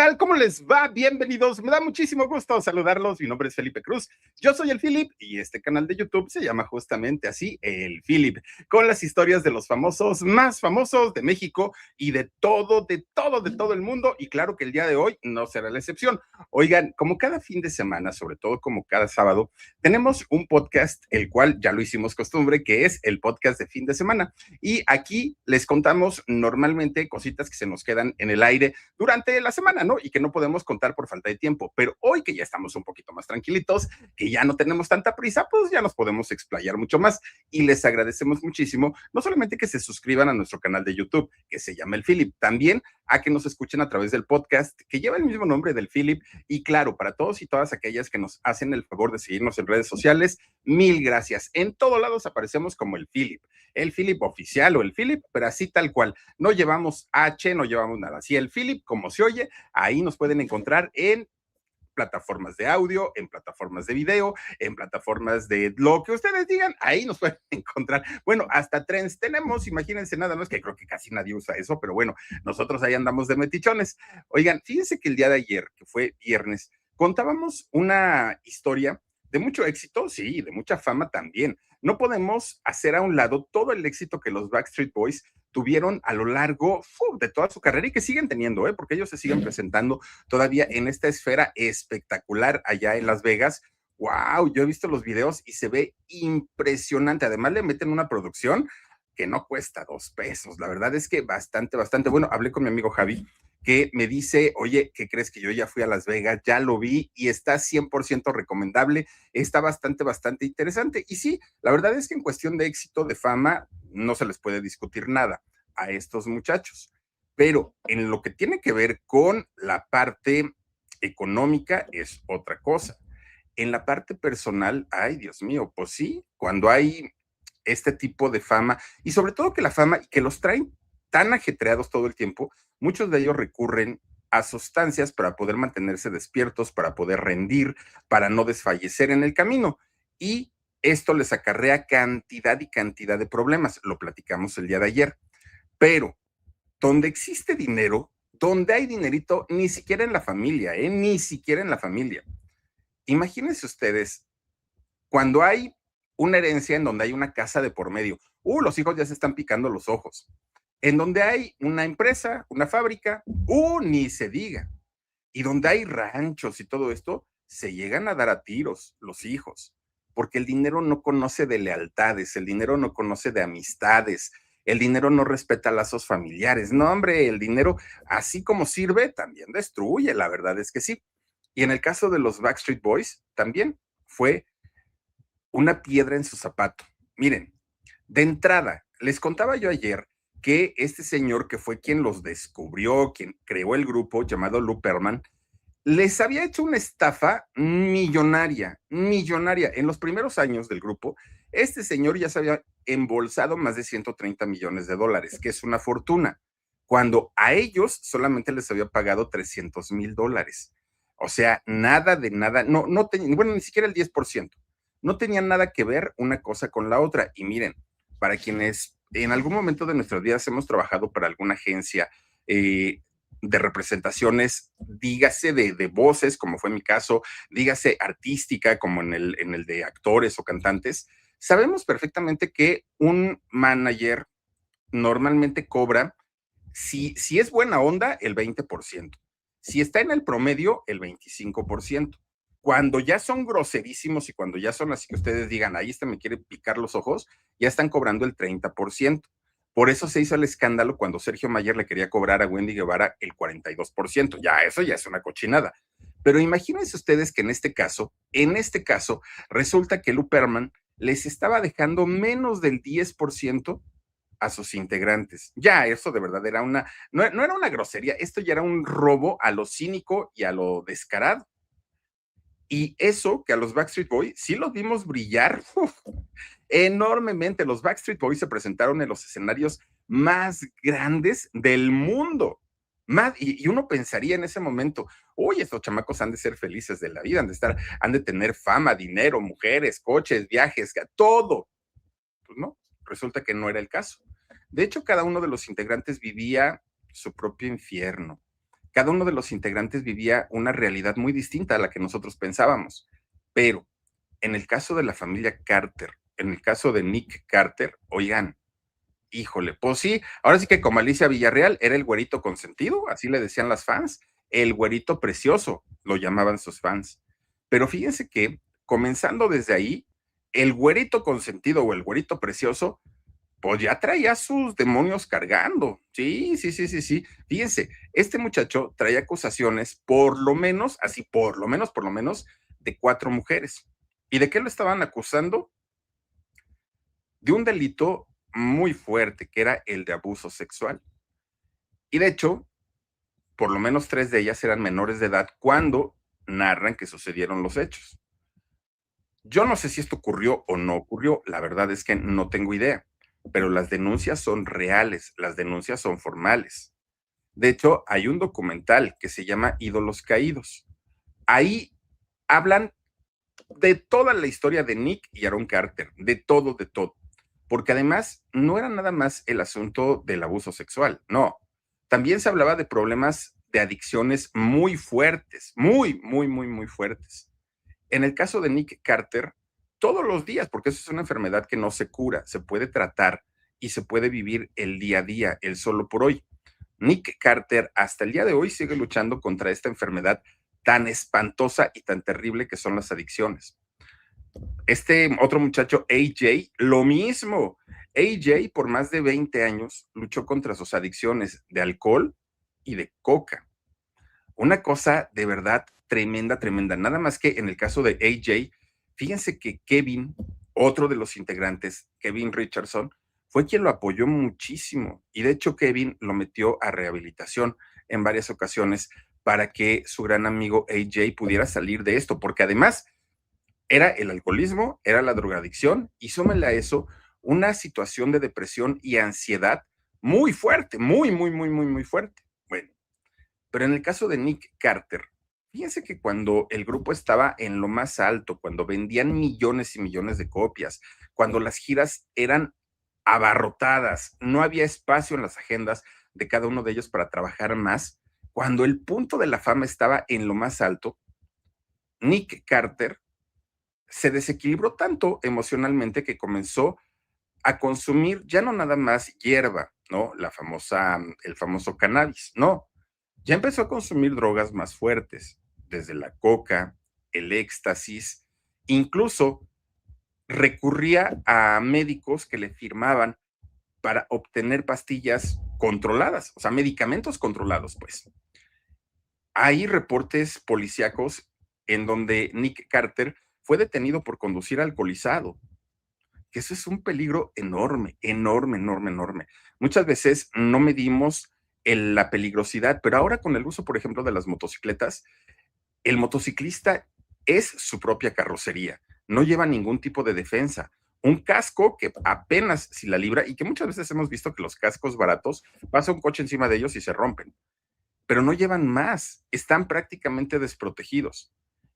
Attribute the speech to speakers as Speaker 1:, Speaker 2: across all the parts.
Speaker 1: tal? ¿Cómo les va? Bienvenidos. Me da muchísimo gusto saludarlos. Mi nombre es Felipe Cruz. Yo soy el Philip y este canal de YouTube se llama justamente así, el Philip, con las historias de los famosos más famosos de México y de todo el mundo. Y claro que el día de hoy no será la excepción. Oigan, como cada fin de semana, sobre todo como cada sábado, tenemos un podcast, el cual ya lo hicimos costumbre, que es el podcast de fin de semana. Y aquí les contamos normalmente cositas que se nos quedan en el aire durante la semana, ¿no? Y que no podemos contar por falta de tiempo. Pero hoy que ya estamos un poquito más tranquilitos, que ya no tenemos tanta prisa, pues ya nos podemos explayar mucho más. Y les agradecemos muchísimo, no solamente que se suscriban a nuestro canal de YouTube, que se llama El Philip, también a que nos escuchen a través del podcast, que lleva el mismo nombre del Philip. Y claro, para todos y todas aquellas que nos hacen el favor de seguirnos en redes sociales, mil gracias. En todos lados aparecemos como el Philip oficial o el Philip, pero así tal cual. No llevamos H, no llevamos nada. Así el Philip, como se oye, ahí nos pueden encontrar en plataformas de audio, en plataformas de video, en plataformas de lo que ustedes digan, ahí nos pueden encontrar. Bueno, hasta trends tenemos, imagínense nada más, que creo que casi nadie usa eso, pero bueno, nosotros ahí andamos de metichones. Oigan, fíjense que el día de ayer, que fue viernes, contábamos una historia de mucho éxito, sí, de mucha fama también. No podemos hacer a un lado todo el éxito que los Backstreet Boys tuvieron a lo largo de toda su carrera y que siguen teniendo, porque ellos se siguen presentando todavía en esta esfera espectacular allá en Las Vegas. Wow, yo he visto los videos y se ve impresionante. Además, le meten una producción que no cuesta 2 pesos. La verdad es que bastante, bastante bueno. Hablé con mi amigo Javi, que me dice, oye, ¿qué crees? Que yo ya fui a Las Vegas, ya lo vi y está 100% recomendable, está bastante, bastante interesante. Y sí, la verdad es que en cuestión de éxito, de fama, no se les puede discutir nada a estos muchachos. Pero en lo que tiene que ver con la parte económica es otra cosa. En la parte personal, ay, Dios mío, pues sí, cuando hay este tipo de fama y sobre todo que la fama que los traen tan ajetreados todo el tiempo, muchos de ellos recurren a sustancias para poder mantenerse despiertos, para poder rendir, para no desfallecer en el camino. Y esto les acarrea cantidad y cantidad de problemas. Lo platicamos el día de ayer. Pero donde existe dinero, donde hay dinerito, ni siquiera en la familia, ni siquiera en la familia. Imagínense ustedes cuando hay una herencia en donde hay una casa de por medio, los hijos ya se están picando los ojos. En donde hay una empresa, una fábrica, ni se diga. Y donde hay ranchos y todo esto, se llegan a dar a tiros los hijos, porque el dinero no conoce de lealtades, el dinero no conoce de amistades, el dinero no respeta lazos familiares. No, hombre, el dinero, así como sirve, también destruye, la verdad es que sí. Y en el caso de los Backstreet Boys, también fue una piedra en su zapato. Miren, de entrada, les contaba yo ayer que este señor que fue quien los descubrió, quien creó el grupo llamado Lou Pearlman, les había hecho una estafa millonaria, millonaria. En los primeros años del grupo, este señor ya se había embolsado más de 130 millones de dólares, que es una fortuna, cuando a ellos solamente les había pagado 300,000 dólares. O sea, nada de nada, no, no bueno, ni siquiera el 10%. No tenían nada que ver una cosa con la otra. Y miren, para quienes en algún momento de nuestras vidas hemos trabajado para alguna agencia, de representaciones, dígase de voces, como fue mi caso, dígase artística, como en el de actores o cantantes, sabemos perfectamente que un manager normalmente cobra, si es buena onda, el 20%. Si está en el promedio, el 25%. Cuando ya son groserísimos y cuando ya son así que ustedes digan, ahí este me quiere picar los ojos, ya están cobrando el 30%. Por eso se hizo el escándalo cuando Sergio Mayer le quería cobrar a Wendy Guevara el 42%. Ya, eso ya es una cochinada. Pero imagínense ustedes que en este caso, resulta que Lou Pearlman les estaba dejando menos del 10% a sus integrantes. Ya, eso de verdad era no era una grosería, esto ya era un robo a lo cínico y a lo descarado. Y eso que a los Backstreet Boys sí los vimos brillar enormemente. Los Backstreet Boys se presentaron en los escenarios más grandes del mundo. Y uno pensaría en ese momento, uy, estos chamacos han de ser felices de la vida, han de tener fama, dinero, mujeres, coches, viajes, todo. Pues no, resulta que no era el caso. De hecho, cada uno de los integrantes vivía su propio infierno. Cada uno de los integrantes vivía una realidad muy distinta a la que nosotros pensábamos. Pero en el caso de la familia Carter, en el caso de Nick Carter, oigan, híjole, pues sí, ahora sí que como Alicia Villarreal era el güerito consentido, así le decían las fans, el güerito precioso, lo llamaban sus fans. Pero fíjense que comenzando desde ahí, el güerito consentido o el güerito precioso pues ya traía sus demonios cargando. Sí, sí, sí, sí, sí. Fíjense, este muchacho traía acusaciones, por lo menos, así, por lo menos, de 4 mujeres. ¿Y de qué lo estaban acusando? De un delito muy fuerte, que era el de abuso sexual. Y de hecho, por lo menos 3 de ellas eran menores de edad cuando narran que sucedieron los hechos. Yo no sé si esto ocurrió o no ocurrió, la verdad es que no tengo idea, pero las denuncias son reales, las denuncias son formales. De hecho, hay un documental que se llama Ídolos Caídos. Ahí hablan de toda la historia de Nick y Aaron Carter, de todo, de todo. Porque además no era nada más el asunto del abuso sexual, no. También se hablaba de problemas de adicciones muy fuertes, muy, muy, muy, muy fuertes. En el caso de Nick Carter, todos los días, porque eso es una enfermedad que no se cura, se puede tratar y se puede vivir el día a día, el solo por hoy. Nick Carter hasta el día de hoy sigue luchando contra esta enfermedad tan espantosa y tan terrible que son las adicciones. Este otro muchacho, AJ, lo mismo. AJ por más de 20 años luchó contra sus adicciones de alcohol y de coca. Una cosa de verdad tremenda, tremenda. Nada más que en el caso de AJ, fíjense que Kevin, otro de los integrantes, Kevin Richardson, fue quien lo apoyó muchísimo. Y de hecho Kevin lo metió a rehabilitación en varias ocasiones para que su gran amigo AJ pudiera salir de esto, porque además era el alcoholismo, era la drogadicción y súmenle a eso una situación de depresión y ansiedad muy fuerte, muy, muy, muy, muy, muy fuerte. Bueno, pero en el caso de Nick Carter, fíjense que cuando el grupo estaba en lo más alto, cuando vendían millones y millones de copias, cuando las giras eran abarrotadas, no había espacio en las agendas de cada uno de ellos para trabajar más, cuando el punto de la fama estaba en lo más alto, Nick Carter se desequilibró tanto emocionalmente que comenzó a consumir ya no nada más hierba, ¿no? El famoso cannabis, no, ya empezó a consumir drogas más fuertes, desde la coca, el éxtasis, incluso recurría a médicos que le firmaban para obtener pastillas controladas, o sea, medicamentos controlados, pues. Hay reportes policíacos en donde Nick Carter fue detenido por conducir alcoholizado, que eso es un peligro enorme, enorme, enorme, enorme. Muchas veces no medimos la peligrosidad, pero ahora con el uso, por ejemplo, de las motocicletas, el motociclista es su propia carrocería, no lleva ningún tipo de defensa. Un casco que apenas si la libra y que muchas veces hemos visto que los cascos baratos pasa un coche encima de ellos y se rompen, pero no llevan más, están prácticamente desprotegidos.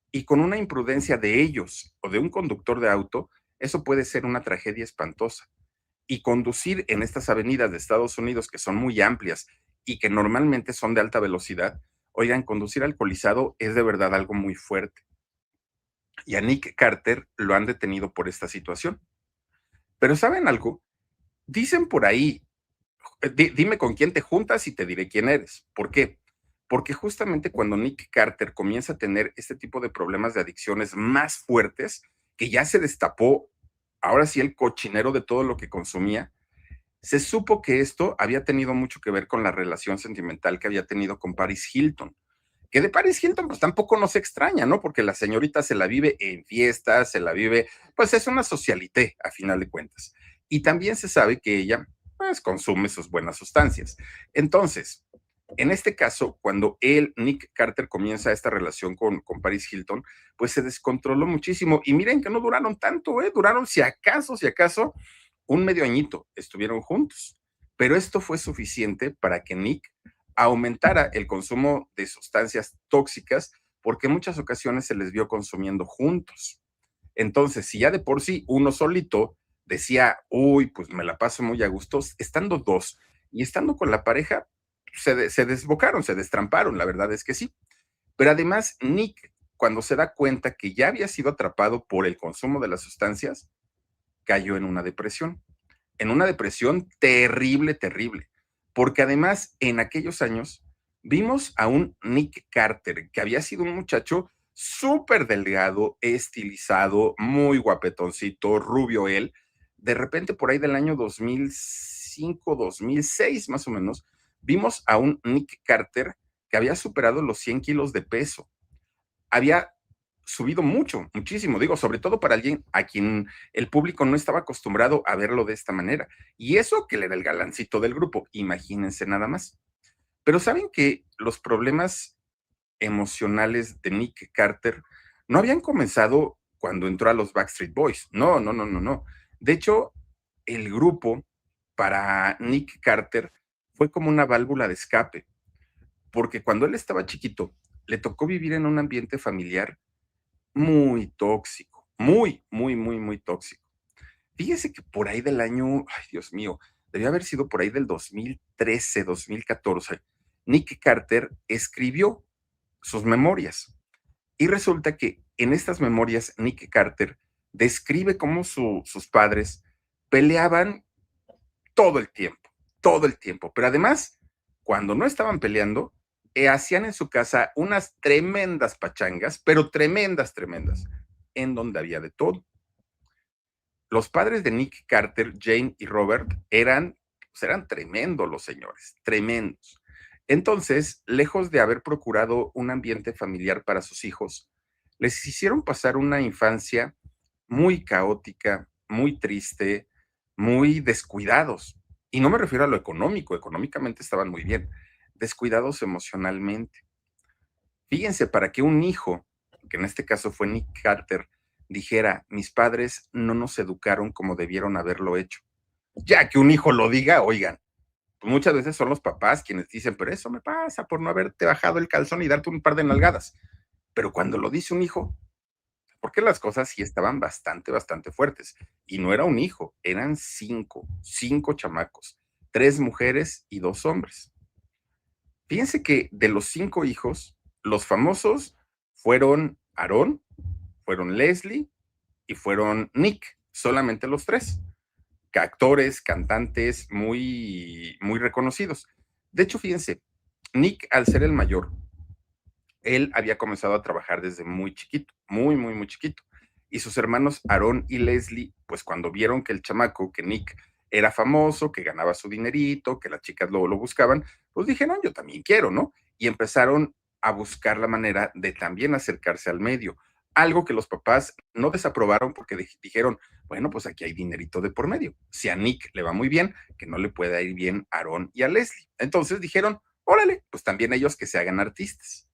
Speaker 1: Y con una imprudencia de ellos o de un conductor de auto, eso puede ser una tragedia espantosa. Y conducir en estas avenidas de Estados Unidos que son muy amplias y que normalmente son de alta velocidad, oigan, conducir alcoholizado es de verdad algo muy fuerte. Y a Nick Carter lo han detenido por esta situación. Pero ¿saben algo? Dicen por ahí, dime con quién te juntas y te diré quién eres. ¿Por qué? Porque justamente cuando Nick Carter comienza a tener este tipo de problemas de adicciones más fuertes, que ya se destapó, ahora sí, el cochinero de todo lo que consumía, se supo que esto había tenido mucho que ver con la relación sentimental que había tenido con Paris Hilton. Que de Paris Hilton, pues tampoco nos extraña, ¿no? Porque la señorita se la vive en fiestas, se la vive, pues es una socialité, a final de cuentas. Y también se sabe que ella, pues, consume sus buenas sustancias. Entonces, en este caso, cuando Nick Carter, comienza esta relación con Paris Hilton, pues se descontroló muchísimo. Y miren que no duraron tanto, ¿eh? Duraron, si acaso, un medio añito estuvieron juntos. Pero esto fue suficiente para que Nick aumentara el consumo de sustancias tóxicas, porque en muchas ocasiones se les vio consumiendo juntos. Entonces, si ya de por sí uno solito decía, uy, pues me la paso muy a gusto, estando dos y estando con la pareja, se desbocaron, se destramparon, la verdad es que sí. Pero además, Nick, cuando se da cuenta que ya había sido atrapado por el consumo de las sustancias, cayó en una depresión terrible, terrible, porque además en aquellos años vimos a un Nick Carter, que había sido un muchacho súper delgado, estilizado, muy guapetoncito, rubio él. De repente, por ahí del año 2005, 2006 más o menos, vimos a un Nick Carter que había superado los 100 kilos de peso. Había subido mucho, muchísimo, digo, sobre todo para alguien a quien el público no estaba acostumbrado a verlo de esta manera. Y eso que él era el galancito del grupo, imagínense nada más. Pero saben que los problemas emocionales de Nick Carter no habían comenzado cuando entró a los Backstreet Boys. No, no, no, no, no. De hecho, el grupo para Nick Carter fue como una válvula de escape, porque cuando él estaba chiquito, le tocó vivir en un ambiente familiar muy tóxico, muy, muy, muy, muy tóxico. Fíjese que por ahí del año, ay Dios mío, debió haber sido por ahí del 2013, 2014, Nick Carter escribió sus memorias. Y resulta que en estas memorias Nick Carter describe cómo sus padres peleaban todo el tiempo, todo el tiempo. Pero además, cuando no estaban peleando, hacían en su casa unas tremendas pachangas, pero tremendas, tremendas, en donde había de todo. Los padres de Nick Carter, Jane y Robert, pues eran tremendos los señores, tremendos. Entonces, lejos de haber procurado un ambiente familiar para sus hijos, les hicieron pasar una infancia muy caótica, muy triste, muy descuidados. Y no me refiero a lo económico, económicamente estaban muy bien, descuidados emocionalmente. Fíjense, para que un hijo, que en este caso fue Nick Carter, dijera, mis padres no nos educaron como debieron haberlo hecho. Ya que un hijo lo diga, oigan, pues muchas veces son los papás quienes dicen, pero eso me pasa por no haberte bajado el calzón y darte un par de nalgadas. Pero cuando lo dice un hijo, porque las cosas sí estaban bastante, bastante fuertes. Y no era un hijo, eran cinco chamacos, tres mujeres y dos hombres. Fíjense que de los cinco hijos, los famosos fueron Aarón, fueron Leslie y fueron Nick, solamente los tres, actores, cantantes muy, muy reconocidos. De hecho, fíjense, Nick, al ser el mayor, él había comenzado a trabajar desde muy chiquito, muy, muy, muy chiquito. Y sus hermanos Aaron y Leslie, pues cuando vieron que el chamaco, que Nick, era famoso, que ganaba su dinerito, que las chicas lo buscaban, pues dijeron, yo también quiero, ¿no? Y empezaron a buscar la manera de también acercarse al medio. Algo que los papás no desaprobaron porque dijeron, bueno, pues aquí hay dinerito de por medio. Si a Nick le va muy bien, que no le pueda ir bien a Aaron y a Leslie. Entonces dijeron, órale, pues también ellos que se hagan artistas.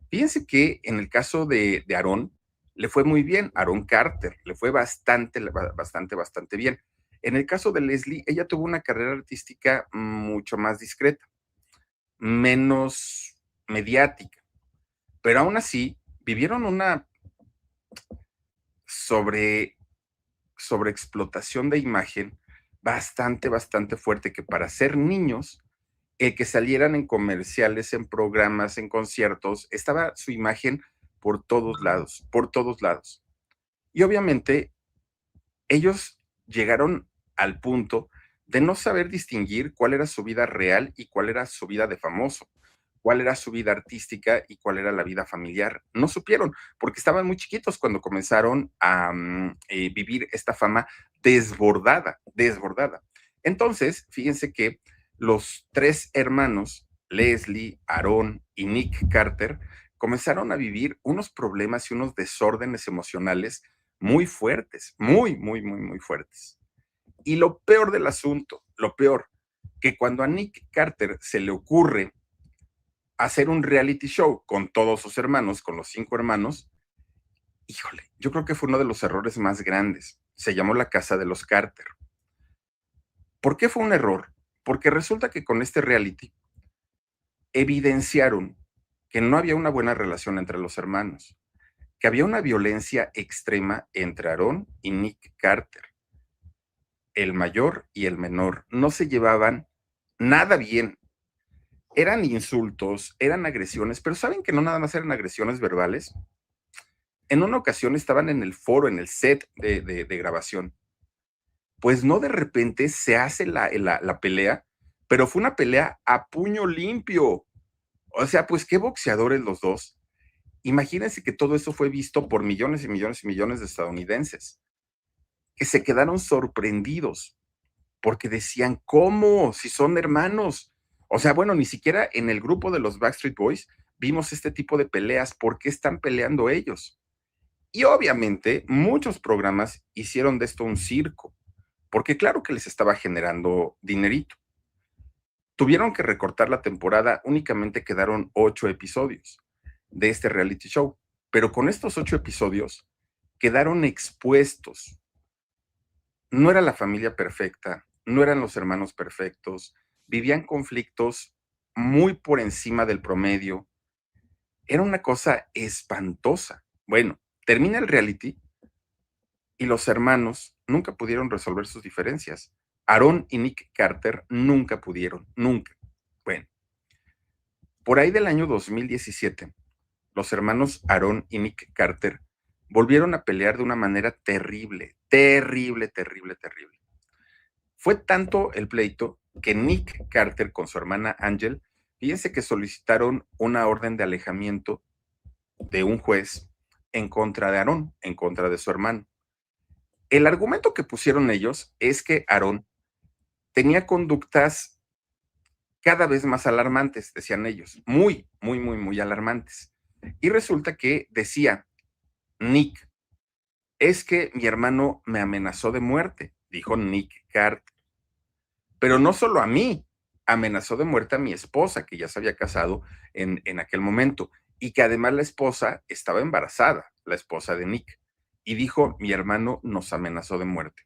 Speaker 1: Fíjense que en el caso de Aarón, le fue muy bien, Aaron Carter, le fue bastante, bastante, bastante bien. En el caso de Leslie, ella tuvo una carrera artística mucho más discreta, menos mediática, pero aún así vivieron una sobre, sobreexplotación de imagen bastante, bastante fuerte, que para ser niños, el que salieran en comerciales, en programas, en conciertos, estaba su imagen por todos lados, por todos lados. Y obviamente ellos llegaron al punto de no saber distinguir cuál era su vida real y cuál era su vida de famoso, cuál era su vida artística y cuál era la vida familiar. No supieron, porque estaban muy chiquitos cuando comenzaron a vivir esta fama desbordada, desbordada. Entonces, fíjense que los tres hermanos, Leslie, Aaron y Nick Carter, comenzaron a vivir unos problemas y unos desórdenes emocionales muy fuertes, muy, muy, muy, muy fuertes. Y lo peor del asunto, lo peor, que cuando a Nick Carter se le ocurre hacer un reality show con todos sus hermanos, con los cinco hermanos, híjole, yo creo que fue uno de los errores más grandes. Se llamó La Casa de los Carter. ¿Por qué fue un error? Porque resulta que con este reality evidenciaron que no había una buena relación entre los hermanos, que había una violencia extrema entre Aaron y Nick Carter. El mayor y el menor no se llevaban nada bien. Eran insultos, eran agresiones, pero ¿saben que no nada más eran agresiones verbales? En una ocasión estaban en el foro, en el set de grabación. Pues no, de repente se hace la pelea, pero fue una pelea a puño limpio. O sea, pues qué boxeadores los dos. Imagínense que todo eso fue visto por millones y millones y millones de estadounidenses, que se quedaron sorprendidos porque decían, ¿cómo? Si son hermanos. O sea, bueno, ni siquiera en el grupo de los Backstreet Boys vimos este tipo de peleas. ¿Por qué están peleando ellos? Y obviamente muchos programas hicieron de esto un circo, porque claro que les estaba generando dinerito. Tuvieron que recortar la temporada, únicamente quedaron 8 episodios de este reality show, pero con estos 8 episodios quedaron expuestos. No era la familia perfecta, no eran los hermanos perfectos, vivían conflictos muy por encima del promedio. Era una cosa espantosa. Bueno, termina el reality y los hermanos nunca pudieron resolver sus diferencias. Aaron y Nick Carter nunca pudieron, nunca. Bueno, por ahí del año 2017, los hermanos Aaron y Nick Carter volvieron a pelear de una manera terrible, terrible, terrible, terrible. Fue tanto el pleito que Nick Carter con su hermana Angel, fíjense que solicitaron una orden de alejamiento de un juez en contra de Aaron, en contra de su hermano. El argumento que pusieron ellos es que Aaron tenía conductas cada vez más alarmantes, decían ellos, muy, muy, muy, muy alarmantes. Y resulta que decía Nick, es que mi hermano me amenazó de muerte, dijo Nick Carter. Pero no solo a mí, amenazó de muerte a mi esposa, que ya se había casado en aquel momento, y que además la esposa estaba embarazada, la esposa de Nick, y dijo, mi hermano nos amenazó de muerte.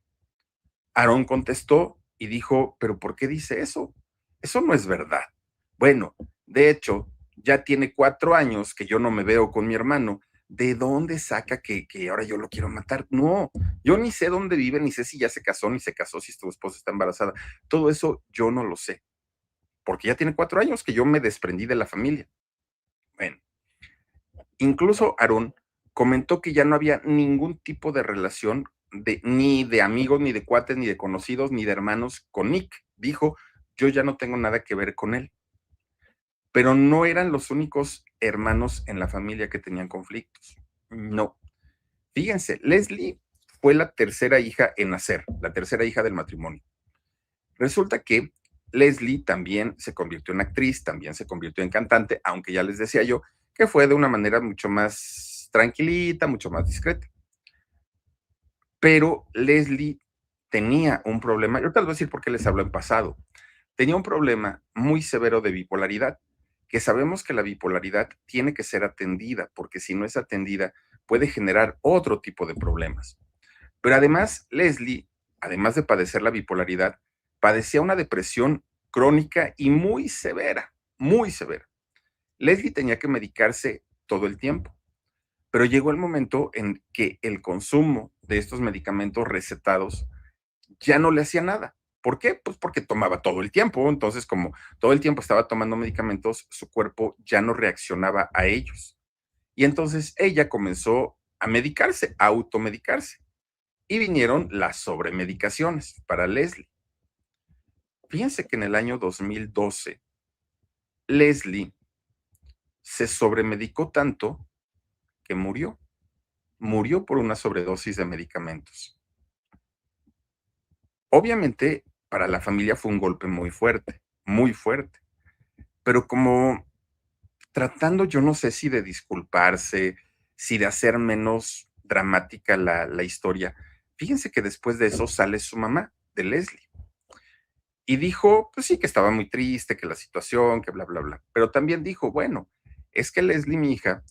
Speaker 1: Aaron contestó y dijo, pero ¿por qué dice eso? Eso no es verdad. Bueno, de hecho, ya tiene 4 años que yo no me veo con mi hermano. ¿De dónde saca que ahora yo lo quiero matar? No, yo ni sé dónde vive, ni sé si ya se casó, ni se casó, si su esposa está embarazada. Todo eso yo no lo sé, porque ya tiene 4 años que yo me desprendí de la familia. Bueno, incluso Aaron comentó que ya no había ningún tipo de relación ni de amigos, ni de cuates, ni de conocidos, ni de hermanos con Nick. Dijo, yo ya no tengo nada que ver con él. Pero no eran los únicos hermanos en la familia que tenían conflictos. No. Fíjense, Leslie fue la tercera hija en nacer, la tercera hija del matrimonio. Resulta que Leslie también se convirtió en actriz, también se convirtió en cantante, aunque ya les decía yo que fue de una manera mucho más tranquilita, mucho más discreta. Pero Leslie tenía un problema, yo te voy a decir por qué les hablo en pasado. Tenía un problema muy severo de bipolaridad, que sabemos que la bipolaridad tiene que ser atendida, porque si no es atendida puede generar otro tipo de problemas. Pero además, Leslie, además de padecer la bipolaridad, padecía una depresión crónica y muy severa, muy severa. Leslie tenía que medicarse todo el tiempo, pero llegó el momento en que el consumo de estos medicamentos recetados ya no le hacía nada. ¿Por qué? Pues porque tomaba todo el tiempo. Entonces, como todo el tiempo estaba tomando medicamentos, su cuerpo ya no reaccionaba a ellos. Y entonces ella comenzó a medicarse, a automedicarse. Y vinieron las sobremedicaciones para Leslie. Fíjense que en el año 2012, Leslie se sobremedicó tanto que murió. Murió por una sobredosis de medicamentos. Obviamente, para la familia fue un golpe muy fuerte, muy fuerte. Pero como tratando, yo no sé si de disculparse, si de hacer menos dramática la historia. Fíjense que después de eso sale su mamá, de Leslie, y dijo, pues sí, que estaba muy triste, que la situación, que bla, bla, bla. Pero también dijo, bueno, es que Leslie, mi hija,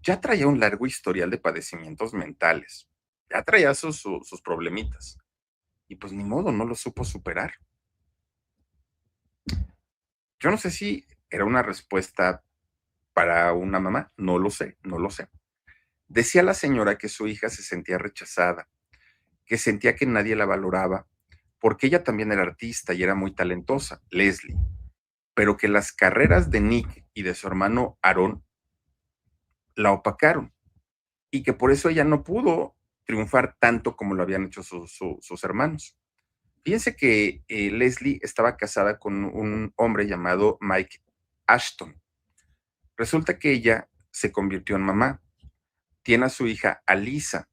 Speaker 1: ya traía un largo historial de padecimientos mentales, ya traía sus problemitas, y pues ni modo, no lo supo superar. Yo no sé si era una respuesta para una mamá, no lo sé, no lo sé. Decía la señora que su hija se sentía rechazada, que sentía que nadie la valoraba, porque ella también era artista y era muy talentosa, Leslie, pero que las carreras de Nick y de su hermano Aarón la opacaron y que por eso ella no pudo triunfar tanto como lo habían hecho sus hermanos. Fíjense que Leslie estaba casada con un hombre llamado Mike Ashton. Resulta que ella se convirtió en mamá. Tiene a su hija Alisa,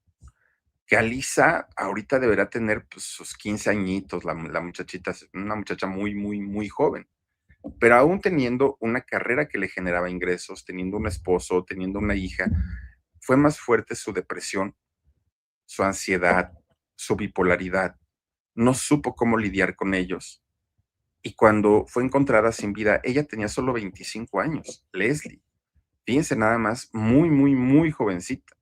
Speaker 1: que Alisa ahorita deberá tener pues, sus 15 añitos, la muchachita, una muchacha muy, muy, muy joven. Pero aún teniendo una carrera que le generaba ingresos, teniendo un esposo, teniendo una hija, fue más fuerte su depresión, su ansiedad, su bipolaridad. No supo cómo lidiar con ellos. Y cuando fue encontrada sin vida, ella tenía solo 25 años, Leslie. Fíjense nada más, muy, muy, muy jovencita.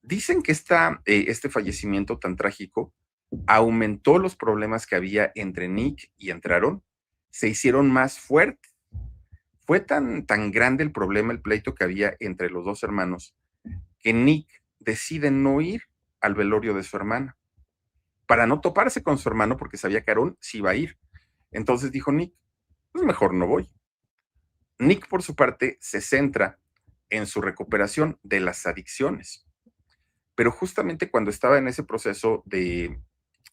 Speaker 1: Dicen que este fallecimiento tan trágico aumentó los problemas que había entre Nick y entre Aaron. Se hicieron más fuertes. Fue tan grande el problema, el pleito que había entre los dos hermanos, que Nick decide no ir al velorio de su hermana, para no toparse con su hermano, porque sabía que Aaron sí iba a ir. Entonces dijo Nick, pues mejor no voy. Nick, por su parte, se centra en su recuperación de las adicciones. Pero justamente cuando estaba en ese proceso de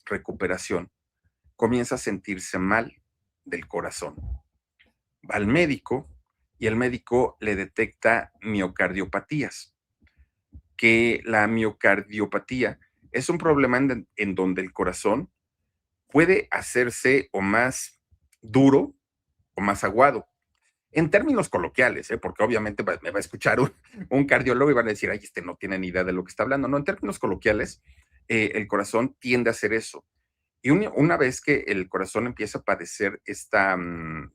Speaker 1: recuperación, comienza a sentirse mal del corazón. Va al médico y el médico le detecta miocardiopatías, que la miocardiopatía es un problema en donde el corazón puede hacerse o más duro o más aguado. En términos coloquiales, porque obviamente me va a escuchar un cardiólogo y van a decir, ay, este no tiene ni idea de lo que está hablando. No, en términos coloquiales, el corazón tiende a hacer eso. Y una vez que el corazón empieza a padecer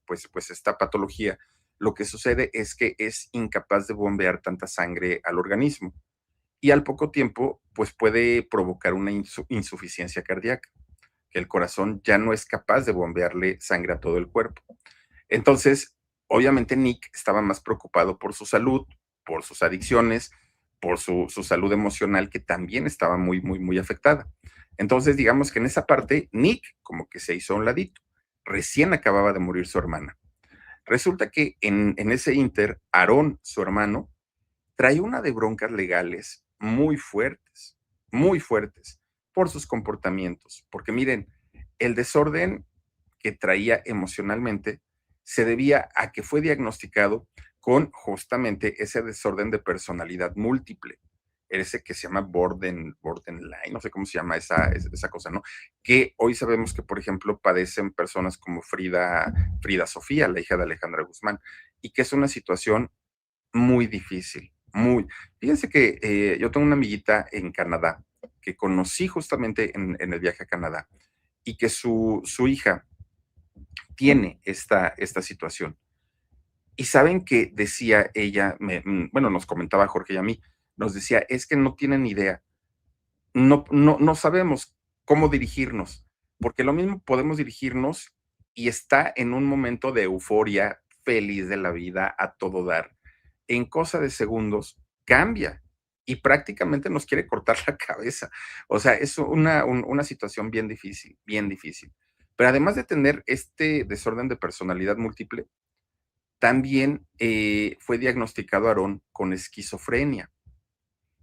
Speaker 1: pues esta patología, lo que sucede es que es incapaz de bombear tanta sangre al organismo. Y al poco tiempo, pues puede provocar una insuficiencia cardíaca, que el corazón ya no es capaz de bombearle sangre a todo el cuerpo. Entonces, obviamente Nick estaba más preocupado por su salud, por sus adicciones, por su salud emocional, que también estaba muy, muy, muy afectada. Entonces, digamos que en esa parte, Nick como que se hizo a un ladito. Recién acababa de morir su hermana. Resulta que en ese inter, Aarón, su hermano, trae una de broncas legales muy fuertes, por sus comportamientos. Porque miren, el desorden que traía emocionalmente se debía a que fue diagnosticado con justamente ese desorden de personalidad múltiple, ese que se llama borderline, no sé cómo se llama esa cosa, ¿no? Que hoy sabemos que, por ejemplo, padecen personas como Frida Sofía, la hija de Alejandra Guzmán, y que es una situación muy difícil, muy. Fíjense que yo tengo una amiguita en Canadá que conocí justamente en el viaje a Canadá y que su hija tiene esta situación. Y saben que decía ella, bueno, nos comentaba Jorge y a mí, nos decía, es que no tienen idea, no sabemos cómo dirigirnos, porque lo mismo podemos dirigirnos y está en un momento de euforia, feliz de la vida, a todo dar. En cosa de segundos cambia y prácticamente nos quiere cortar la cabeza. O sea, es una situación bien difícil, bien difícil. Pero además de tener este desorden de personalidad múltiple, también fue diagnosticado Aarón con esquizofrenia,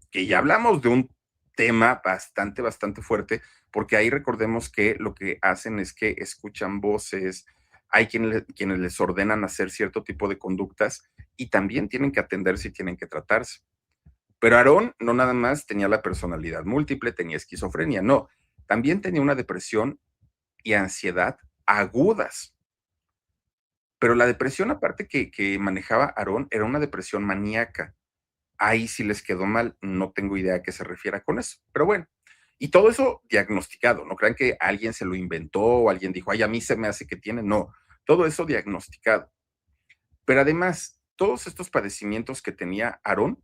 Speaker 1: que ya hablamos de un tema bastante, bastante fuerte, porque ahí recordemos que lo que hacen es que escuchan voces, hay quienes les ordenan hacer cierto tipo de conductas y también tienen que atenderse y tienen que tratarse. Pero Aarón no nada más tenía la personalidad múltiple, tenía esquizofrenia, no, también tenía una depresión y ansiedad agudas. Pero la depresión aparte que manejaba Aarón era una depresión maníaca. Ahí sí les quedó mal, no tengo idea a qué se refiera con eso, pero bueno. Y todo eso diagnosticado, no crean que alguien se lo inventó o alguien dijo, ay, a mí se me hace que tiene, no, todo eso diagnosticado. Pero además, todos estos padecimientos que tenía Aarón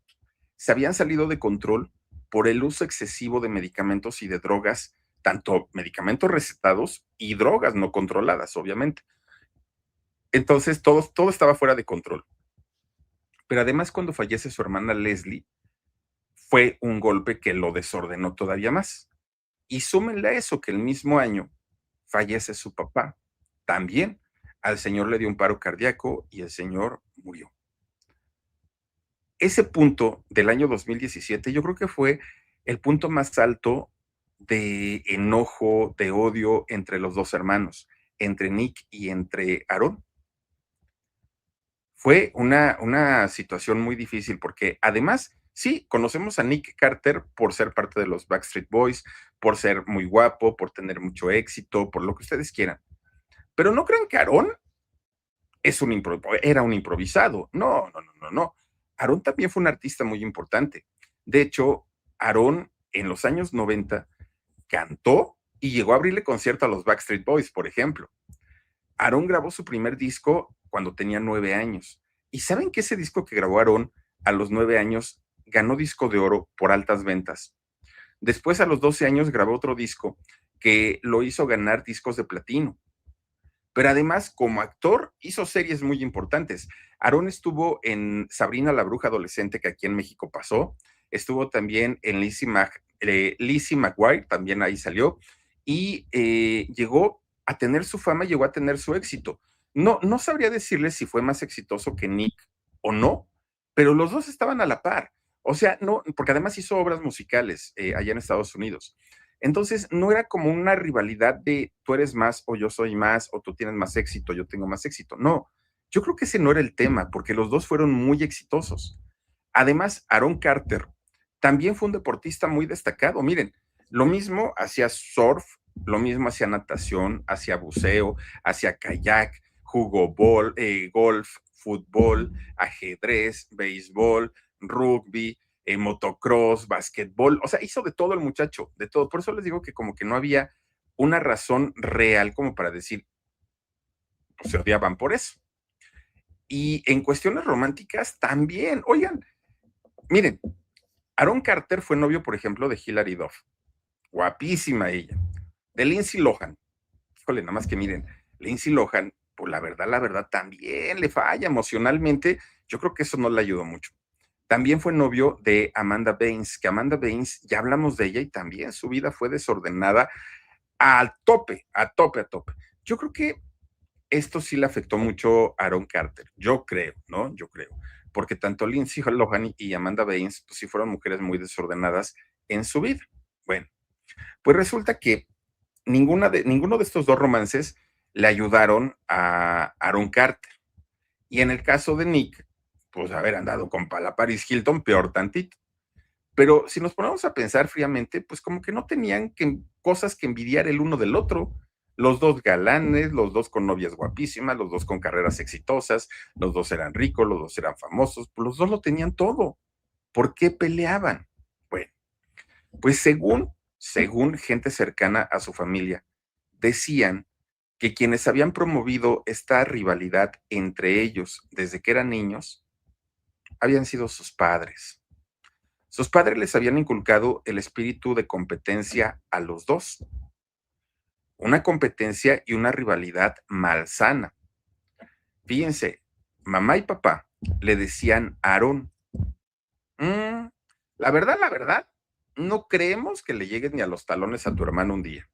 Speaker 1: se habían salido de control por el uso excesivo de medicamentos y de drogas, tanto medicamentos recetados y drogas no controladas, obviamente. Entonces, todo estaba fuera de control. Pero además, cuando fallece su hermana Leslie, fue un golpe que lo desordenó todavía más. Y súmenle a eso que el mismo año fallece su papá, también al señor le dio un paro cardíaco y el señor murió. Ese punto del año 2017 yo creo que fue el punto más alto de enojo, de odio entre los dos hermanos, entre Nick y entre Aaron. Fue una situación muy difícil porque además, sí, conocemos a Nick Carter por ser parte de los Backstreet Boys, por ser muy guapo, por tener mucho éxito, por lo que ustedes quieran. Pero no crean que Aaron era un improvisado. No, no, no, no, no. Aaron también fue un artista muy importante. De hecho, Aaron en los años 90 cantó y llegó a abrirle concierto a los Backstreet Boys, por ejemplo. Aaron grabó su primer disco cuando tenía 9 años. ¿Y saben que ese disco que grabó Aaron a los 9 años ganó disco de oro por altas ventas? Después, a los 12 años, grabó otro disco que lo hizo ganar discos de platino. Pero además, como actor, hizo series muy importantes. Aaron estuvo en Sabrina la Bruja Adolescente, que aquí en México pasó. Estuvo también en Lizzie McGuire, también ahí salió. Y llegó a tener su fama, llegó a tener su éxito. No sabría decirles si fue más exitoso que Nick o no, pero los dos estaban a la par. O sea, no, porque además hizo obras musicales allá en Estados Unidos. Entonces, no era como una rivalidad de tú eres más o yo soy más o tú tienes más éxito, yo tengo más éxito. No, yo creo que ese no era el tema, porque los dos fueron muy exitosos. Además, Aaron Carter también fue un deportista muy destacado. Miren, lo mismo hacía surf, lo mismo hacía natación, hacía buceo, hacía kayak, jugó golf, fútbol, ajedrez, béisbol, rugby, motocross, basquetbol, o sea, hizo de todo el muchacho, de todo. Por eso les digo que como que no había una razón real como para decir, pues se odiaban por eso. Y en cuestiones románticas también, oigan, miren, Aaron Carter fue novio, por ejemplo, de Hilary Duff, guapísima ella, de Lindsay Lohan, híjole, nada más que miren, Lindsay Lohan, pues la verdad, también le falla emocionalmente, yo creo que eso no le ayudó mucho. También fue novio de Amanda Baines, que Amanda Baines, ya hablamos de ella y también su vida fue desordenada al tope, a tope, a tope. Yo creo que esto sí le afectó mucho a Aaron Carter, yo creo, ¿no? Yo creo, porque tanto Lindsay Lohan y Amanda Baines, pues sí fueron mujeres muy desordenadas en su vida. Bueno, pues resulta que ninguno de estos dos romances le ayudaron a Aaron Carter. Y en el caso de Nick, pues haber andado con la Paris Hilton, peor tantito. Pero si nos ponemos a pensar fríamente, pues como que no tenían cosas que envidiar el uno del otro. Los dos galanes, los dos con novias guapísimas, los dos con carreras exitosas, los dos eran ricos, los dos eran famosos, pues los dos lo tenían todo. ¿Por qué peleaban? Bueno, pues según gente cercana a su familia, decían que quienes habían promovido esta rivalidad entre ellos desde que eran niños habían sido sus padres. Sus padres les habían inculcado el espíritu de competencia a los dos, una competencia y una rivalidad malsana. Fíjense, mamá y papá le decían a Aarón, "Mm, la verdad, no creemos que le llegues ni a los talones a tu hermano un día.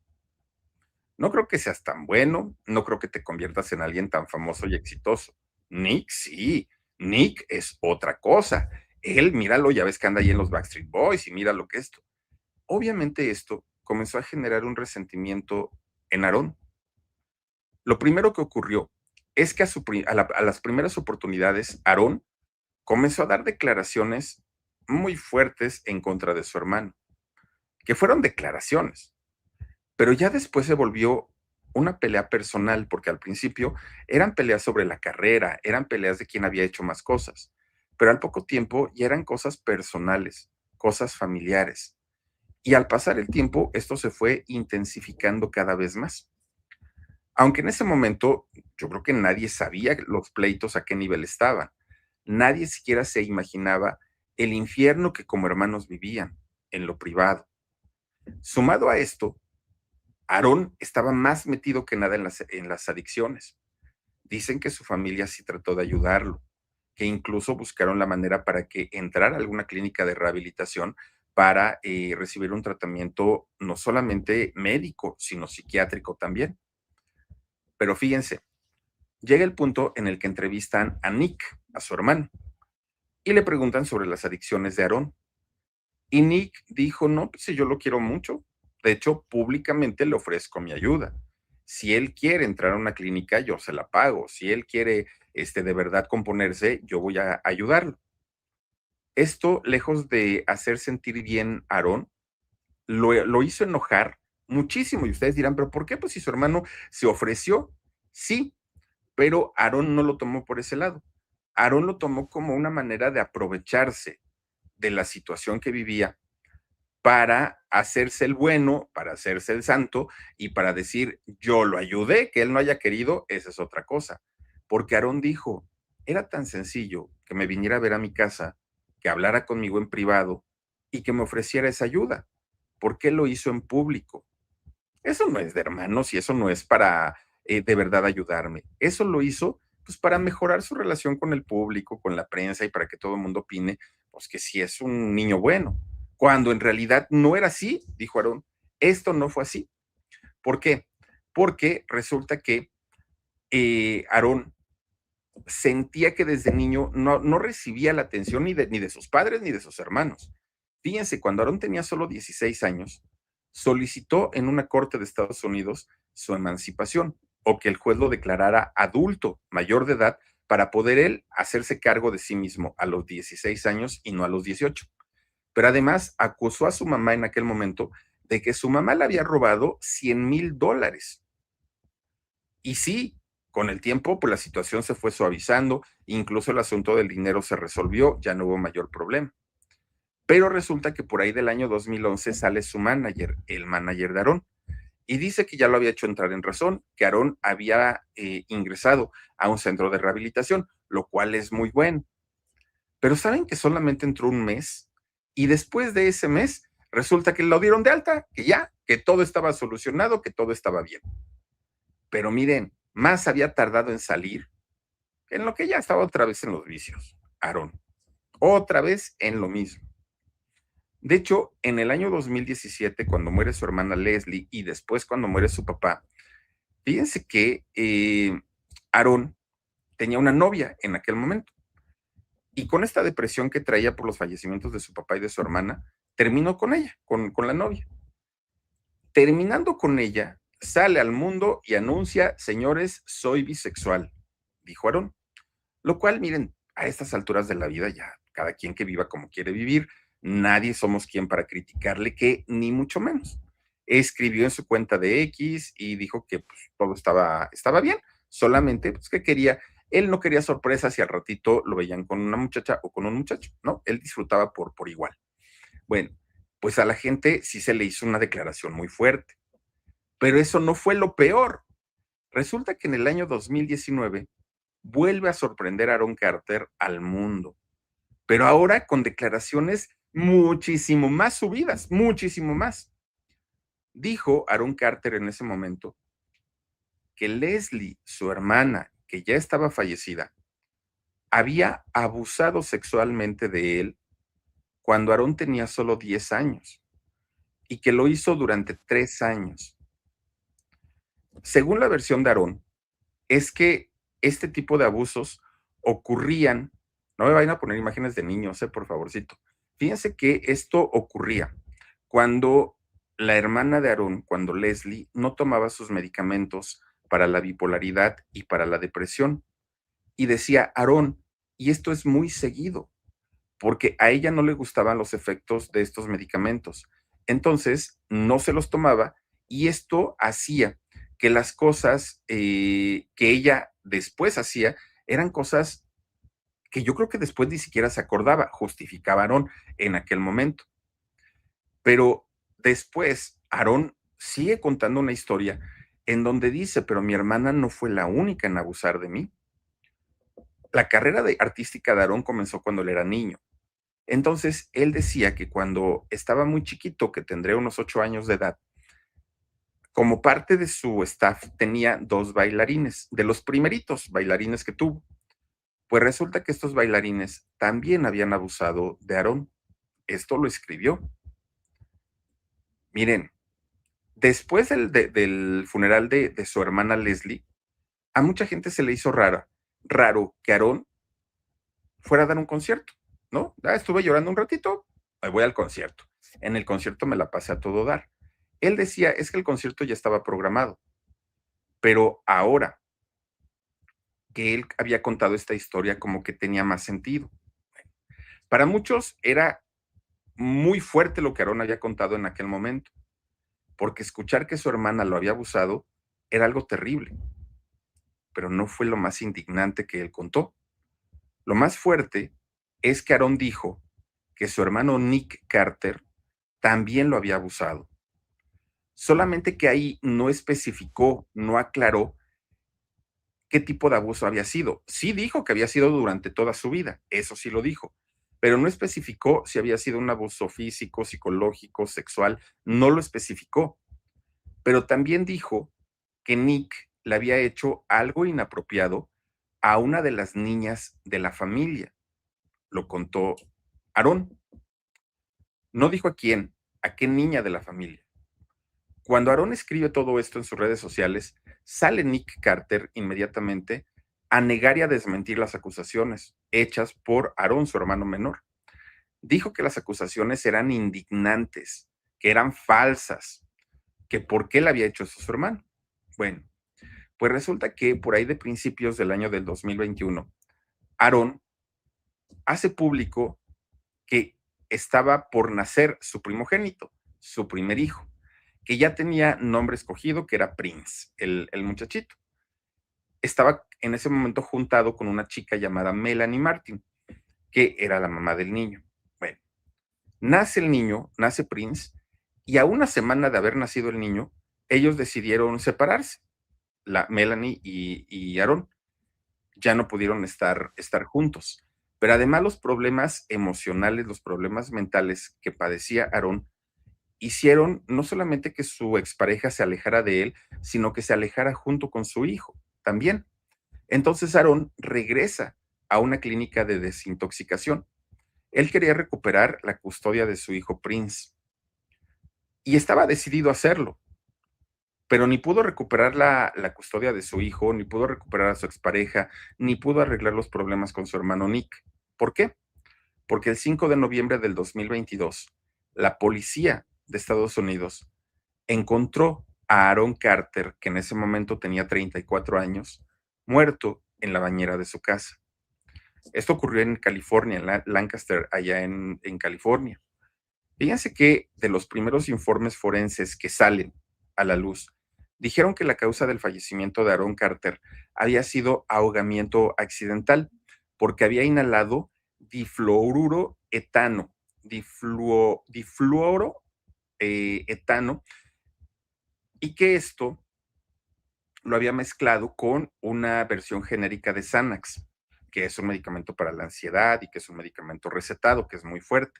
Speaker 1: No creo que seas tan bueno, no creo que te conviertas en alguien tan famoso y exitoso. Nick, sí, Nick es otra cosa. Él, míralo, ya ves que anda ahí en los Backstreet Boys y mira lo que esto. Obviamente esto comenzó a generar un resentimiento en Aarón. Lo primero que ocurrió es que a las primeras oportunidades, Aarón comenzó a dar declaraciones muy fuertes en contra de su hermano, que fueron declaraciones, pero ya después se volvió una pelea personal, porque al principio eran peleas sobre la carrera, eran peleas de quién había hecho más cosas, pero al poco tiempo ya eran cosas personales, cosas familiares. Y al pasar el tiempo, esto se fue intensificando cada vez más. Aunque en ese momento yo creo que nadie sabía los pleitos a qué nivel estaban. Nadie siquiera se imaginaba el infierno que como hermanos vivían en lo privado. Sumado a esto, Aarón estaba más metido que nada en las adicciones. Dicen que su familia sí trató de ayudarlo, que incluso buscaron la manera para que entrara a alguna clínica de rehabilitación para recibir un tratamiento no solamente médico, sino psiquiátrico también. Pero fíjense, Llega el punto en el que entrevistan a Nick, a su hermano, y le preguntan sobre las adicciones de Aarón. Y Nick dijo, no, pues si yo lo quiero mucho. De hecho, públicamente le ofrezco mi ayuda. Si él quiere entrar a una clínica, yo se la pago. Si él quiere de verdad componerse, yo voy a ayudarlo. Esto, lejos de hacer sentir bien a Aarón, lo hizo enojar muchísimo. Y ustedes dirán, ¿pero por qué? Pues si su hermano se ofreció, sí, pero Aarón no lo tomó por ese lado. Aarón lo tomó como una manera de aprovecharse de la situación que vivía para hacerse el bueno, para hacerse el santo y para decir, yo lo ayudé, que él no haya querido, esa es otra cosa. Porque Aarón dijo, era tan sencillo que me viniera a ver a mi casa, que hablara conmigo en privado y que me ofreciera esa ayuda. ¿Por qué lo hizo en público? Eso no es de hermanos y eso no es para de verdad ayudarme. Eso lo hizo pues para mejorar su relación con el público, con la prensa y para que todo el mundo opine, pues que sí es un niño bueno. Cuando en realidad no era así, dijo Aarón, esto no fue así. ¿Por qué? Porque resulta que Aarón sentía que desde niño no recibía la atención ni de sus padres ni de sus hermanos. Fíjense, cuando Aarón tenía solo 16 años, solicitó en una corte de Estados Unidos su emancipación o que el juez lo declarara adulto, mayor de edad, para poder él hacerse cargo de sí mismo a los 16 años y no a los 18. Pero además acusó a su mamá en aquel momento de que su mamá le había robado $100,000. Y sí, con el tiempo, pues la situación se fue suavizando, incluso el asunto del dinero se resolvió, ya no hubo mayor problema. Pero resulta que por ahí del año 2011 sale su manager, el manager de Aarón, y dice que ya lo había hecho entrar en razón, que Aarón había ingresado a un centro de rehabilitación, lo cual es muy bueno. Pero saben que solamente entró un mes y después de ese mes resulta que lo dieron de alta, que ya, que todo estaba solucionado, que todo estaba bien. Pero miren, más había tardado en salir en lo que ya estaba otra vez en los vicios, Aarón, otra vez en lo mismo. De hecho, en el año 2017, cuando muere su hermana Leslie y después cuando muere su papá, fíjense que Aarón tenía una novia en aquel momento y con esta depresión que traía por los fallecimientos de su papá y de su hermana, terminó con ella, con la novia. Terminando con ella, sale al mundo y anuncia, señores, soy bisexual, dijo Aarón. Lo cual, miren, a estas alturas de la vida ya cada quien que viva como quiere vivir, nadie somos quien para criticarle que ni mucho menos. Escribió en su cuenta de X y dijo que pues, todo estaba bien, solamente pues, que quería, él no quería sorpresas si al ratito lo veían con una muchacha o con un muchacho, ¿no? Él disfrutaba por igual. Bueno, pues a la gente sí se le hizo una declaración muy fuerte, pero eso no fue lo peor. Resulta que en el año 2019 vuelve a sorprender a Aaron Carter al mundo, pero ahora con declaraciones muchísimo más subidas, muchísimo más. Dijo Aaron Carter en ese momento que Leslie, su hermana, que ya estaba fallecida, había abusado sexualmente de él cuando Aaron tenía solo 10 años y que lo hizo durante 3 años. Según la versión de Aaron, es que este tipo de abusos ocurrían, no me vayan a poner imágenes de niños, por favorcito. Fíjense que esto ocurría cuando la hermana de Aarón, cuando Leslie, no tomaba sus medicamentos para la bipolaridad y para la depresión. Y decía, Aarón, y esto es muy seguido, porque a ella no le gustaban los efectos de estos medicamentos. Entonces, no se los tomaba y esto hacía que las cosas que ella después hacía eran cosas que yo creo que después ni siquiera se acordaba, justificaba Aarón en aquel momento. Pero después, Aarón sigue contando una historia en donde dice, pero mi hermana no fue la única en abusar de mí. La carrera artística de Aarón comenzó cuando él era niño. Entonces, él decía que cuando estaba muy chiquito, que tendría unos 8 años de edad, como parte de su staff tenía 2 bailarines, de los primeritos bailarines que tuvo. Pues resulta que estos bailarines también habían abusado de Aarón. Esto lo escribió. Miren, después del funeral de su hermana Leslie, A mucha gente se le hizo raro que Aarón fuera a dar un concierto, ¿no? Estuve llorando un ratito, me voy al concierto. En el concierto me la pasé a todo dar. Él decía, es que el concierto ya estaba programado, pero ahora que él había contado esta historia, como que tenía más sentido. Para muchos era muy fuerte lo que Aarón había contado en aquel momento, porque escuchar que su hermana lo había abusado era algo terrible, pero no fue lo más indignante que él contó. Lo más fuerte es que Aarón dijo que su hermano Nick Carter también lo había abusado. Solamente que ahí no especificó, no aclaró qué tipo de abuso había sido. Sí dijo que había sido durante toda su vida, eso sí lo dijo, pero no especificó si había sido un abuso físico, psicológico, sexual, no lo especificó. Pero también dijo que Nick le había hecho algo inapropiado a una de las niñas de la familia. Lo contó Aarón. No dijo a qué niña de la familia. Cuando Aarón escribe todo esto en sus redes sociales, sale Nick Carter inmediatamente a negar y a desmentir las acusaciones hechas por Aarón, su hermano menor. Dijo que las acusaciones eran indignantes, que eran falsas, que por qué le había hecho eso a su hermano. Bueno, pues resulta que por ahí de principios del año del 2021, Aarón hace público que estaba por nacer su primogénito, su primer hijo, que ya tenía nombre escogido, que era Prince, el muchachito. Estaba en ese momento juntado con una chica llamada Melanie Martin, que era la mamá del niño. Bueno, nace el niño, nace Prince, y a una semana de haber nacido el niño, ellos decidieron separarse, la Melanie y Aaron. Ya no pudieron estar juntos. Pero además los problemas emocionales, los problemas mentales que padecía Aaron, hicieron no solamente que su expareja se alejara de él, sino que se alejara junto con su hijo también. Entonces Aaron regresa a una clínica de desintoxicación. Él quería recuperar la custodia de su hijo Prince y estaba decidido a hacerlo, pero ni pudo recuperar la custodia de su hijo, ni pudo recuperar a su expareja, ni pudo arreglar los problemas con su hermano Nick. ¿Por qué? Porque el 5 de noviembre del 2022, la policía de Estados Unidos encontró a Aaron Carter, que en ese momento tenía 34 años, muerto en la bañera de su casa. Esto ocurrió en California, en Lancaster, allá en California. Fíjense que de los primeros informes forenses que salen a la luz, dijeron que la causa del fallecimiento de Aaron Carter había sido ahogamiento accidental, porque había inhalado difluoruro etano, difluoro etano, y que esto lo había mezclado con una versión genérica de Xanax, que es un medicamento para la ansiedad y que es un medicamento recetado, que es muy fuerte.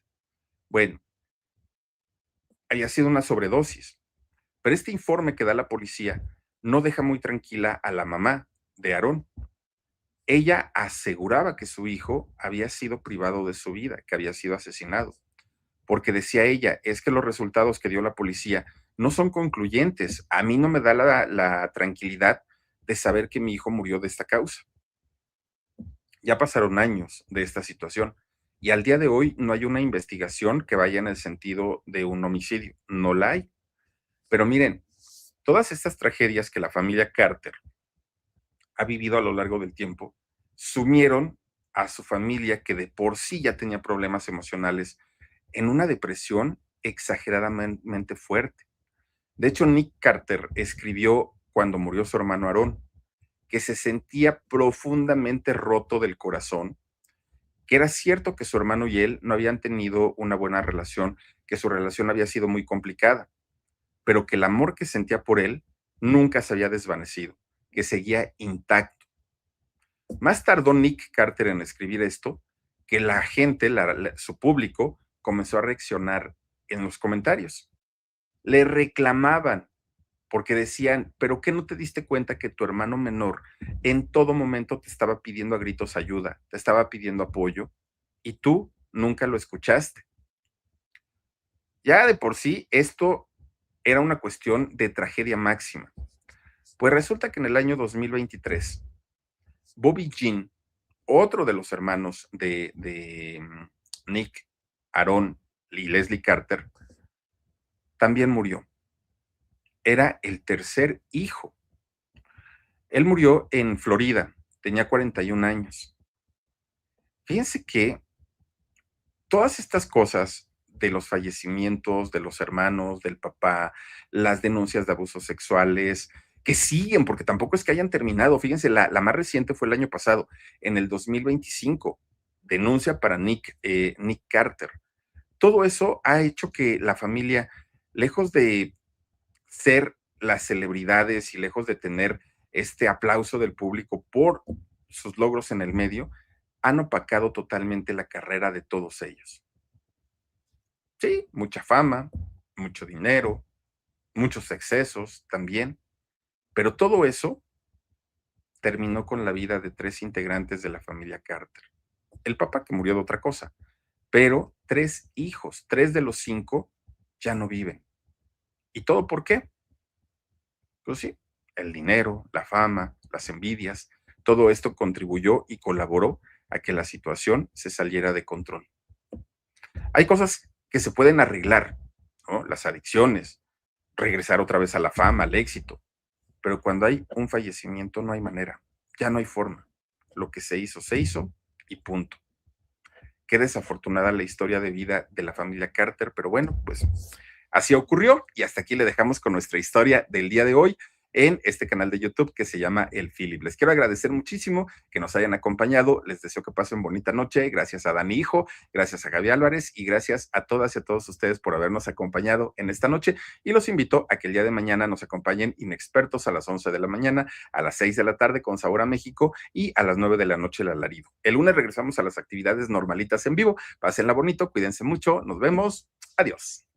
Speaker 1: Bueno, había sido una sobredosis. Pero este informe que da la policía no deja muy tranquila a la mamá de Aarón. Ella aseguraba que su hijo había sido privado de su vida, que había sido asesinado, porque decía ella, es que los resultados que dio la policía no son concluyentes. A mí no me da la tranquilidad de saber que mi hijo murió de esta causa. Ya pasaron años de esta situación y al día de hoy no hay una investigación que vaya en el sentido de un homicidio. No la hay. Pero miren, todas estas tragedias que la familia Carter ha vivido a lo largo del tiempo sumieron a su familia, que de por sí ya tenía problemas emocionales, en una depresión exageradamente fuerte. De hecho, Nick Carter escribió cuando murió su hermano Aarón que se sentía profundamente roto del corazón, que era cierto que su hermano y él no habían tenido una buena relación, que su relación había sido muy complicada, pero que el amor que sentía por él nunca se había desvanecido, que seguía intacto. Más tardó Nick Carter en escribir esto, que la gente, su público, comenzó a reaccionar en los comentarios. Le reclamaban porque decían, pero ¿qué no te diste cuenta que tu hermano menor en todo momento te estaba pidiendo a gritos ayuda, te estaba pidiendo apoyo y tú nunca lo escuchaste? Ya de por sí esto era una cuestión de tragedia máxima. Pues resulta que en el año 2023, Bobby Jean, otro de los hermanos de Nick, Aaron y Leslie Carter, también murió. Era el tercer hijo. Él murió en Florida, tenía 41 años. Fíjense que todas estas cosas de los fallecimientos de los hermanos, del papá, las denuncias de abusos sexuales, que siguen, porque tampoco es que hayan terminado. Fíjense, la más reciente fue el año pasado, en el 2025, denuncia para Nick Carter. Todo eso ha hecho que la familia, lejos de ser las celebridades y lejos de tener este aplauso del público por sus logros en el medio, han opacado totalmente la carrera de todos ellos. Sí, mucha fama, mucho dinero, muchos excesos también, pero todo eso terminó con la vida de 3 integrantes de la familia Carter. El papá, que murió de otra cosa, pero 3 hijos, 3 de los 5 ya no viven. ¿Y todo por qué? Pues sí, el dinero, la fama, las envidias, todo esto contribuyó y colaboró a que la situación se saliera de control. Hay cosas que se pueden arreglar, ¿no? Las adicciones, regresar otra vez a la fama, al éxito, pero cuando hay un fallecimiento no hay manera, ya no hay forma. Lo que se hizo y punto. Qué desafortunada la historia de vida de la familia Carter, pero bueno, pues así ocurrió y hasta aquí le dejamos con nuestra historia del día de hoy en este canal de YouTube que se llama El Philip. Les quiero agradecer muchísimo que nos hayan acompañado. Les deseo que pasen bonita noche. Gracias a Dani Hijo, gracias a Gaby Álvarez y gracias a todas y a todos ustedes por habernos acompañado en esta noche. Y los invito a que el día de mañana nos acompañen inexpertos a las 11 de la mañana, a las 6 de la tarde con Sabor a México y a las 9 de la noche el alarido. El lunes regresamos a las actividades normalitas en vivo. Pásenla bonito, cuídense mucho. Nos vemos. Adiós.